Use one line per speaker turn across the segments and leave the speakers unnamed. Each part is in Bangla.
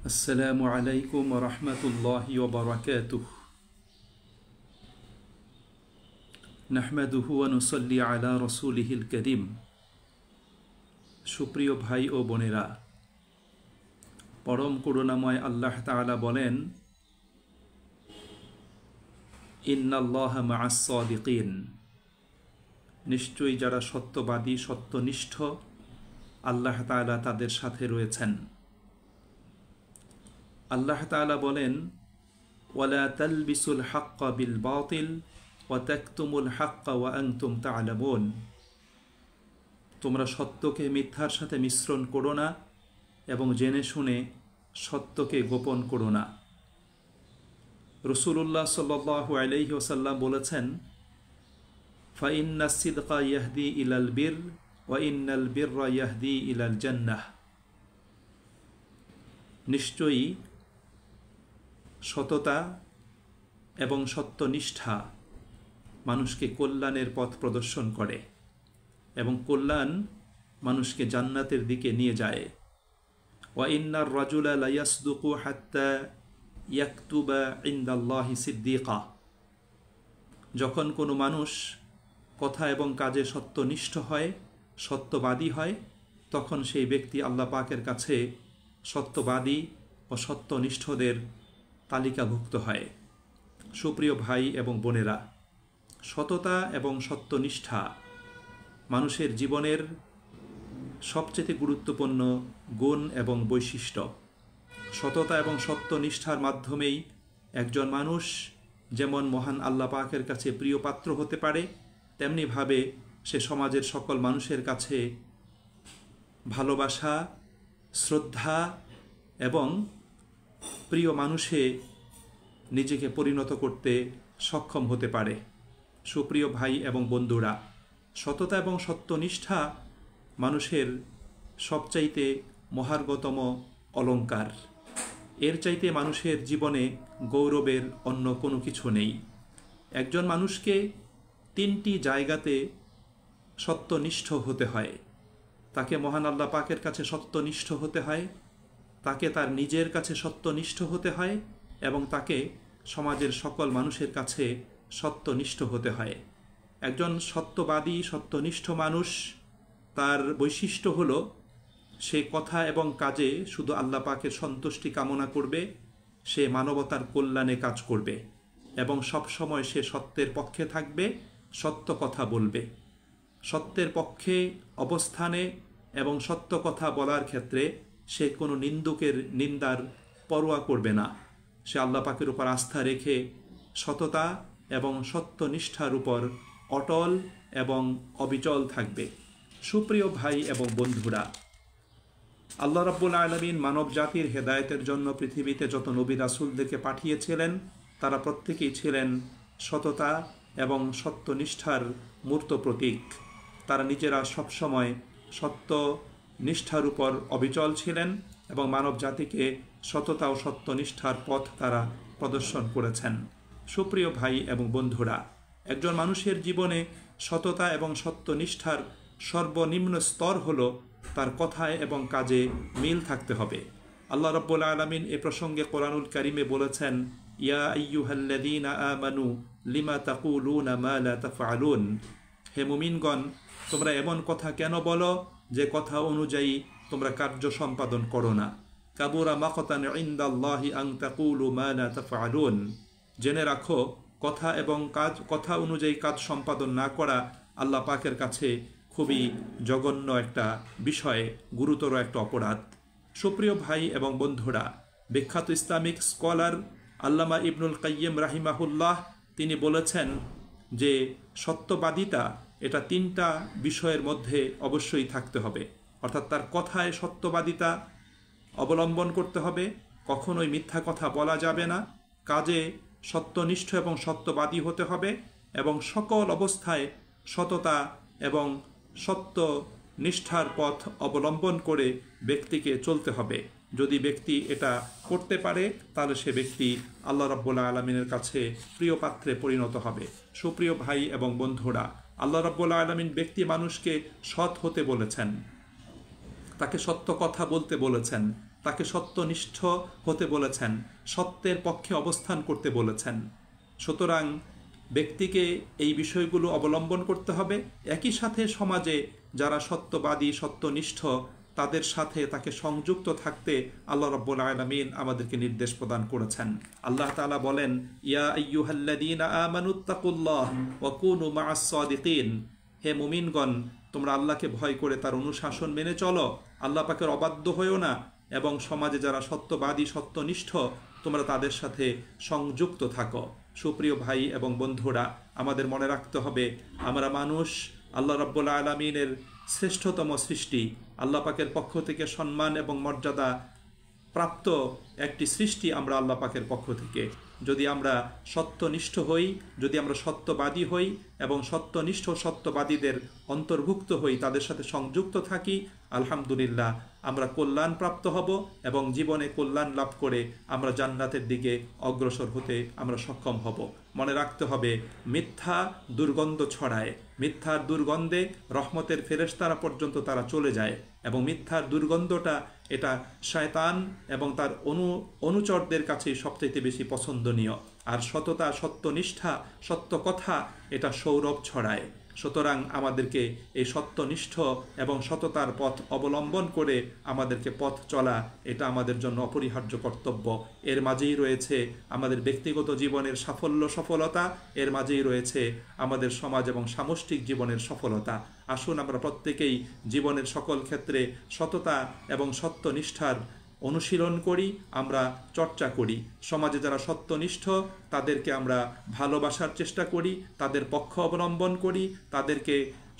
السلام عليكم ورحمة الله وبركاته نحمده ونصلي على رسوله الكريم সুপ্রিয় ভাই ও বোনেরা, পরম করুণাময় আল্লাহ তাআলা বলেন, ইন্নাল্লাহা মা'আস সাদিকিন, নিশ্চয়ই যারা সত্যবাদী সত্যনিষ্ঠ আল্লাহ তাআলা তাদের সাথে রয়েছেন। আল্লাহ তাআলা বলেন, ওয়ালা তালবিসুল হাক্কা বিল বাতিল ওয়া তাকতুমুল হাক্কা ওয়া আনতুম তা'লামুন, তোমরা সত্যকে মিথ্যার সাথে মিশ্রণ করো না এবং জেনে শুনে সত্যকে গোপন করো না। রাসূলুল্লাহ সাল্লাল্লাহু আলাইহি ওয়াসাল্লাম বলেছেন, ফাইন্নাস সিদকা ইয়াহদি ইলাল বির ওয়া ইন্নাল বিররা ইয়াহদি ইলাল জান্নাহ, নিশ্চয়ই সততা এবং সত্যনিষ্ঠা মানুষকে কল্যাণের পথ প্রদর্শন করে এবং কল্যাণ মানুষকে জান্নাতের দিকে নিয়ে যায়। ওয়া ইন্নার রাজুলা লা ইয়াসদুকু হাত্তা ইয়াকতুবা ইনদাল্লাহি সিদ্দিকা, যখন কোনো মানুষ কথা এবং কাজে সত্যনিষ্ঠ হয়, সত্যবাদী হয়, তখন সেই ব্যক্তি আল্লাহ পাকের কাছে সত্যবাদী ও সত্যনিষ্ঠদের তালিকাভুক্ত হয়। সুপ্রিয় ভাই এবং বোনেরা, সততা এবং সত্যনিষ্ঠা মানুষের জীবনের সবচেয়ে গুরুত্বপূর্ণ গুণ এবং বৈশিষ্ট্য। সততা এবং সত্যনিষ্ঠার মাধ্যমেই একজন মানুষ যেমন মহান আল্লাহ পাকের কাছে প্রিয় পাত্র হতে পারে, তেমনিভাবে সে সমাজের সকল মানুষের কাছে ভালোবাসা, শ্রদ্ধা এবং প্রিয় মানুষে নিজেকে পরিণত করতে সক্ষম হতে পারে। সুপ্রিয় ভাই এবং বন্ধুরা, সততা এবং সত্যনিষ্ঠা মানুষের সবচাইতে মহার্ঘতম অলংকার। এর চাইতে মানুষের জীবনে গৌরবের অন্য কোনো কিছু নেই। একজন মানুষকে তিনটি জায়গাতে সত্যনিষ্ঠ হতে হয়। তাকে মহান আল্লাহ পাকের কাছে সত্যনিষ্ঠ হতে হয়, তাকে তার নিজের কাছে সত্যনিষ্ঠ হতে হয় এবং তাকে সমাজের সকল মানুষের কাছে সত্যনিষ্ঠ হতে হয়। একজন সত্যবাদী সত্যনিষ্ঠ মানুষ, তার বৈশিষ্ট্য হলো সে কথা এবং কাজে শুধু আল্লাহ পাকের সন্তুষ্টি কামনা করবে, সে মানবতার কল্যাণে কাজ করবে এবং সবসময় সে সত্যের পক্ষে থাকবে, সত্য কথা বলবে। সত্যের পক্ষে অবস্থানে এবং সত্য কথা বলার ক্ষেত্রে সে কোনো নিন্দুকের নিন্দার পরোয়া করবে না। সে আল্লাহ পাকের উপর আস্থা রেখে সততা এবং সত্যনিষ্ঠার উপর অটল এবং অবিচল থাকবে। সুপ্রিয় ভাই এবং বন্ধুরা, আল্লাহ রাব্বুল আলামিন মানব জাতির হেদায়েতের জন্য পৃথিবীতে যত নবী রাসূলদেরকে পাঠিয়েছিলেন, তারা প্রত্যেকেই ছিলেন সততা এবং সত্যনিষ্ঠার মূর্ত প্রতীক। তারা নিজেরা সবসময় সত্য নিষ্ঠার উপর অবিচল ছিলেন এবং মানব জাতিকে সততা ও সত্যনিষ্ঠার পথ তারা প্রদর্শন করেছেন। সুপ্রিয় ভাই এবং বন্ধুরা, একজন মানুষের জীবনে সততা এবং সত্যনিষ্ঠার সর্বনিম্ন স্তর হলো তার কথায় এবং কাজে মিল থাকতে হবে। আল্লাহ রাব্বুল আলামিন এ প্রসঙ্গে কোরআনুল কারীমে বলেছেন, ইয়া আইয়ুহাল্লাযীনা আমানু লিমা তাকুলুনা মা লা তাফআলুন, হে মুমিনগণ, তোমরা এমন কথা কেন বলো যে কথা অনুযায়ী তোমরা কার্য সম্পাদন করো না। কাবুরা মাকতান ইনদাল্লাহি আন তাকুলু মা লা তাফআলুন, জেনে রাখো কথা এবং কাজ, কথা অনুযায়ী কাজ সম্পাদন না করা আল্লাহ পাকের কাছে খুবই জঘন্য একটা বিষয়, গুরুতর একটা অপরাধ। সুপ্রিয় ভাই এবং বন্ধুরা, বিখ্যাত ইসলামিক স্কলার আল্লামা ইবনুল কাইয়িম রাহিমাহুল্লাহ তিনি বলেছেন যে সত্যবাদিতা এটা তিনটা বিষয়ের মধ্যে অবশ্যই থাকতে হবে। অর্থাৎ তার কথায় সত্যবাদিতা অবলম্বন করতে হবে, কখনোই মিথ্যা কথা বলা যাবে না, কাজে সত্যনিষ্ঠ এবং সত্যবাদী হতে হবে এবং সকল অবস্থায় সততা এবং সত্য নিষ্ঠার পথ অবলম্বন করে ব্যক্তিকে চলতে হবে। যদি ব্যক্তি এটা করতে পারে তাহলে সে ব্যক্তি আল্লাহ রাব্বুল আলামিনের কাছে প্রিয় পাত্রে পরিণত হবে। সুপ্রিয় ভাই এবং বন্ধুরা, আল্লাহ রাব্বুল আলামিন ব্যক্তি মানুষকে সৎ হতে বলেছেন। তাকে সত্য কথা বলতে বলেছেন, তাকে সত্যনিষ্ঠ হতে বলেছেন, সত্যের পক্ষে অবস্থান করতে বলেছেন। সুতরাং ব্যক্তিকে এই বিষয়গুলো অবলম্বন করতে হবে। একই সাথে সমাজে যারা সত্যবাদী, সত্যনিষ্ঠ, তাদের সাথে তাকে সংযুক্ত থাকতে আল্লাহ রাব্বুল আলামিন আমাদেরকে নির্দেশ প্রদান করেছেন। আল্লাহ তাআলা বলেন, ইয়া আইয়ুহাল্লাযীনা আমানুত্তাকুল্লাহ ওয়া কুনু মা'আস সাদিকিন, হে মুমিনগণ, তোমরা আল্লাহকে ভয় করে তার অনুশাসন মেনে চলো, আল্লাহ পাকের অবাধ্য হইও না, এবং সমাজে যারা সত্যবাদী, সত্যনিষ্ঠ, তোমরা তাদের সাথে সংযুক্ত থাকো। সুপ্রিয় ভাই এবং বন্ধুরা, আমাদের মনে রাখতে হবে, আমরা মানুষ, আল্লাহ রাব্বুল আলামিনের শ্রেষ্ঠতম সৃষ্টি, আল্লাহ পাকের পক্ষ থেকে সম্মান এবং মর্যাদা প্রাপ্ত একটি সৃষ্টি আমরা আল্লাহ পাকের পক্ষ থেকে। যদি আমরা সত্যনিষ্ঠ হই, যদি আমরা সত্যবাদী হই এবং সত্যনিষ্ঠ সত্যবাদীদের অন্তর্ভুক্ত হই, তাদের সাথে সংযুক্ত থাকি, আলহামদুলিল্লাহ আমরা কল্যাণ প্রাপ্ত হব এবং জীবনে কল্যাণ লাভ করে আমরা জান্নাতের দিকে অগ্রসর হতে আমরা সক্ষম হব। মনে রাখতে হবে, মিথ্যা দুর্গন্ধ ছড়ায়, মিথ্যার দুর্গন্ধে রহমতের ফেরেশতারা পর্যন্ত তারা চলে যায়, এবং মিথ্যার দুর্গন্ধটা এটা শয়তান এবং তার অনুচরদের কাছে সবচেয়ে বেশি পছন্দনীয়। আর সততা, সত্যনিষ্ঠা, সত্য কথা এটা সৌরভ ছড়ায়। সুতরাং আমাদেরকে এই সত্যনিষ্ঠ এবং সততার পথ অবলম্বন করে আমাদেরকে পথ চলা, এটা আমাদের জন্য অপরিহার্য কর্তব্য। এর মাঝেই রয়েছে আমাদের ব্যক্তিগত জীবনের সাফল্য, সফলতা, এর মাঝেই রয়েছে আমাদের সমাজ এবং সামষ্টিক জীবনের সফলতা। আসুন আমরা প্রত্যেকেই জীবনের সকল ক্ষেত্রে সততা এবং সত্যনিষ্ঠার অনুশীলন করি, আমরা চর্চা করি। সমাজে যারা সত্যনিষ্ঠ তাদেরকে আমরা ভালোবাসার চেষ্টা করি, তাদের পক্ষ অবলম্বন করি, তাদেরকে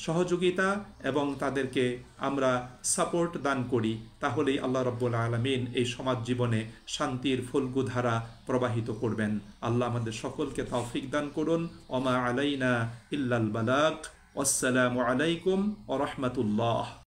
সহযোগিতা এবং তাদেরকে আমরা সাপোর্ট দান করি। তাহলেই আল্লাহ রাব্বুল আলামিন এই সমাজ জীবনে শান্তির ফল্গুধারা প্রবাহিত করবেন। আল্লাহ আমাদের সকলকে তৌফিক দান করুন। ওমা আলাইনা ইল্লাল বালাগ। আসসালামু আলাইকুম ওয়া রাহমাতুল্লাহ।